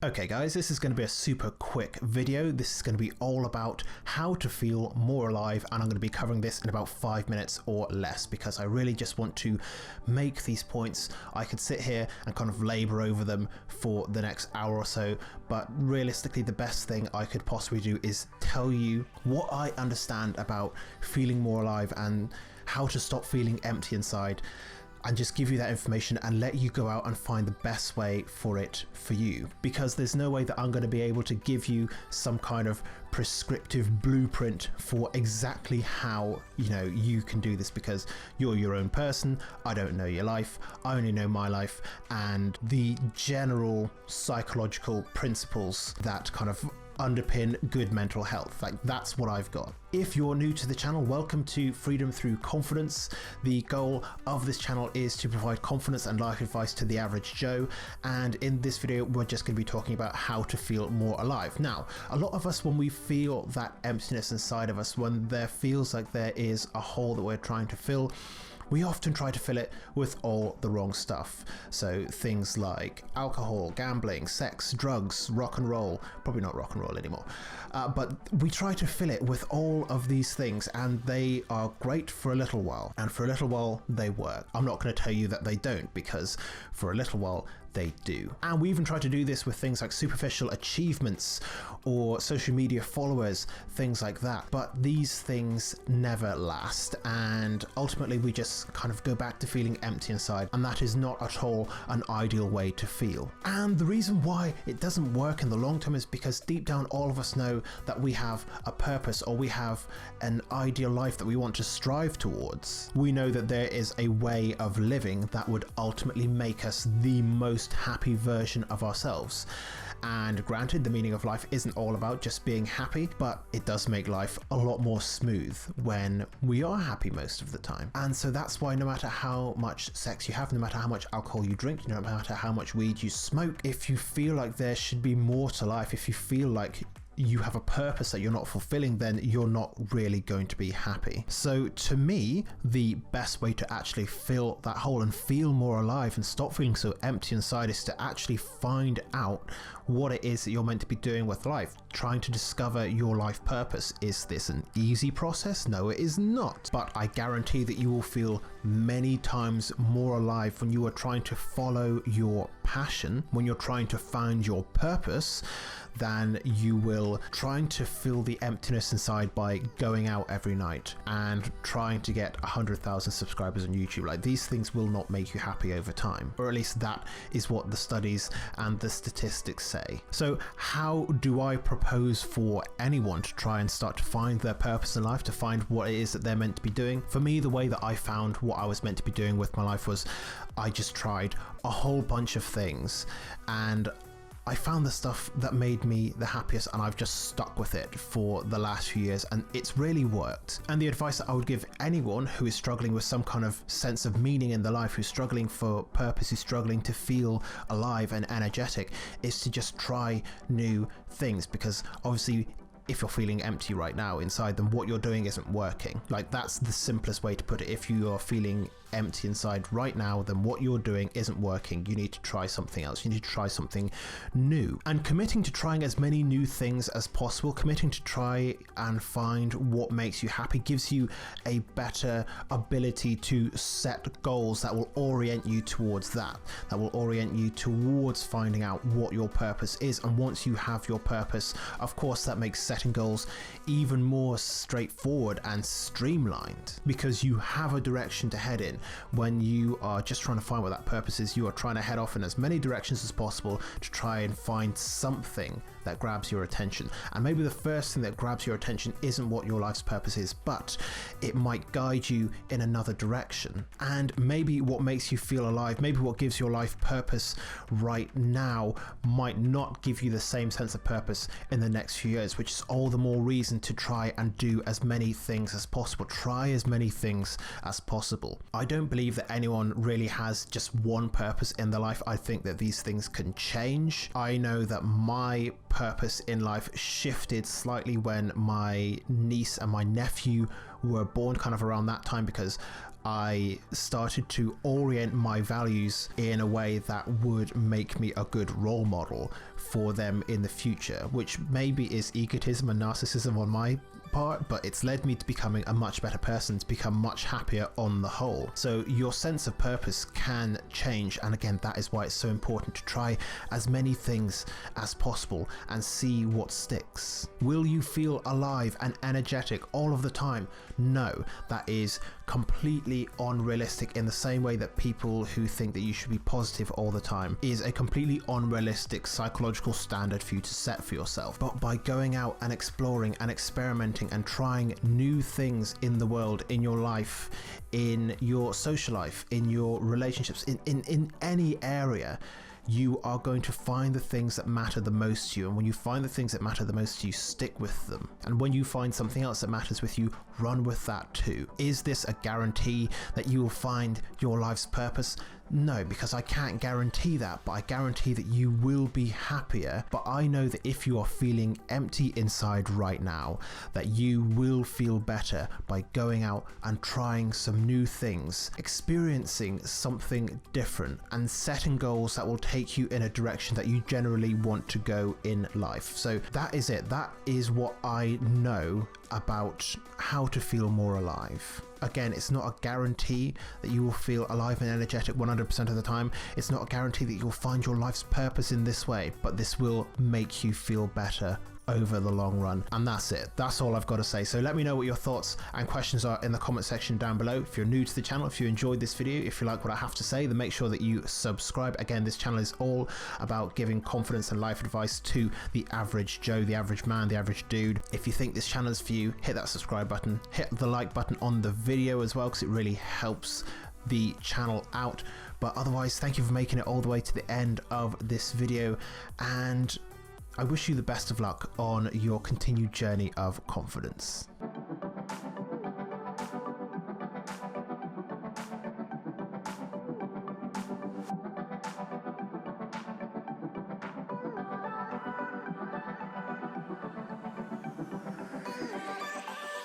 Okay guys, this is going to be a super quick video. This is going to be all about how to feel more alive, and I'm going to be covering this in about 5 minutes or less because I really just want to make these points. I could sit here and kind of labor over them for the next hour or so, but realistically the best thing I could possibly do is tell you what I understand about feeling more alive and how to stop feeling empty inside, and just give you that information and let you go out and find the best way for it for you, because there's no way that I'm going to be able to give you some kind of prescriptive blueprint for exactly how you can do this, because you're your own person. I don't know your life, I only know my life and the general psychological principles that kind of underpin good mental health. Like, that's what I've got. If you're new to the channel, welcome to Freedom Through Confidence. The goal of this channel is to provide confidence and life advice to the average Joe, and in this video we're just going to be talking about how to feel more alive. Now, a lot of us, when we feel that emptiness inside of us, when there feels like there is a hole that we're trying to fill, we often try to fill it with all the wrong stuff. So things like alcohol, gambling, sex, drugs, rock and roll, probably not rock and roll anymore, but we try to fill it with all of these things, and they are great for a little while, and for a little while they work. I'm not going to tell you that they don't, because for a little while they do. And we even try to do this with things like superficial achievements or social media followers, things like that. But these things never last, and ultimately we just kind of go back to feeling empty inside, and that is not at all an ideal way to feel. And the reason why it doesn't work in the long term is because deep down all of us know that we have a purpose, or we have an ideal life that we want to strive towards. We know that there is a way of living that would ultimately make us the most happy version of ourselves. And granted, the meaning of life isn't all about just being happy, but it does make life a lot more smooth when we are happy most of the time. And so that's why no matter how much sex you have, no matter how much alcohol you drink, no matter how much weed you smoke, if you feel like there should be more to life, if you feel like you have a purpose that you're not fulfilling, then you're not really going to be happy. So to me, the best way to actually fill that hole and feel more alive and stop feeling so empty inside is to actually find out what it is that you're meant to be doing with life, trying to discover your life purpose. Is this an easy process? No, it is not. But I guarantee that you will feel many times more alive when you are trying to follow your passion, when you're trying to find your purpose, than you will trying to fill the emptiness inside by going out every night and trying to get 100,000 subscribers on YouTube. Like, these things will not make you happy over time, or at least that is what the studies and the statistics say. So how do I propose for anyone to try and start to find their purpose in life, to find what it is that they're meant to be doing? For me, the way that I found what I was meant to be doing with my life was I just tried a whole bunch of things, and I found the stuff that made me the happiest, and I've just stuck with it for the last few years, and it's really worked. And the advice that I would give anyone who is struggling with some kind of sense of meaning in their life, who's struggling for purpose, who's struggling to feel alive and energetic, is to just try new things, because obviously if you're feeling empty right now inside, then what you're doing isn't working. Like, that's the simplest way to put it. If you are feeling empty inside right now, then what you're doing isn't working. You need to try something else. You need to try something new. And committing to trying as many new things as possible, committing to try and find what makes you happy, gives you a better ability to set goals that will orient you towards that will orient you towards finding out what your purpose is. And once you have your purpose, of course, that makes setting goals even more straightforward and streamlined, because you have a direction to head in. When you are just trying to find what that purpose is, you are trying to head off in as many directions as possible to try and find something that grabs your attention. And maybe the first thing that grabs your attention isn't what your life's purpose is, but it might guide you in another direction. And maybe what makes you feel alive, maybe what gives your life purpose right now, might not give you the same sense of purpose in the next few years, which is all the more reason to try and do as many things as possible. Try as many things as possible. I don't believe that anyone really has just one purpose in their life. I think that these things can change. I know that my purpose in life shifted slightly when my niece and my nephew were born, kind of around that time, because I started to orient my values in a way that would make me a good role model for them in the future, which maybe is egotism and narcissism on my part, but it's led me to becoming a much better person, to become much happier on the whole. So your sense of purpose can change, and again, that is why it's so important to try as many things as possible and see what sticks. Will you feel alive and energetic all of the time? No, that is completely unrealistic, in the same way that people who think that you should be positive all the time is a completely unrealistic psychological standard for you to set for yourself. But by going out and exploring and experimenting and trying new things in the world, in your life, in your social life, in your relationships, in any area, you are going to find the things that matter the most to you. And when you find the things that matter the most to you, stick with them. And when you find something else that matters with you, run with that too. Is this a guarantee that you will find your life's purpose? No, because I can't guarantee that, but I guarantee that you will be happier. But I know that if you are feeling empty inside right now, that you will feel better by going out and trying some new things, experiencing something different, and setting goals that will take you in a direction that you generally want to go in life. So that is it. That is what I know about how to feel more alive. Again, it's not a guarantee that you will feel alive and energetic 100% of the time. It's not a guarantee that you'll find your life's purpose in this way, but this will make you feel better over the long run. And that's it. That's all I've got to say. So let me know what your thoughts and questions are in the comment section down below. If you're new to the channel, if you enjoyed this video, if you like what I have to say, then make sure that you subscribe. Again, this channel is all about giving confidence and life advice to the average Joe, the average man, the average dude. If you think this channel is for you, hit that subscribe button, hit the like button on the video as well, because it really helps the channel out. But otherwise, thank you for making it all the way to the end of this video, and I wish you the best of luck on your continued journey of confidence.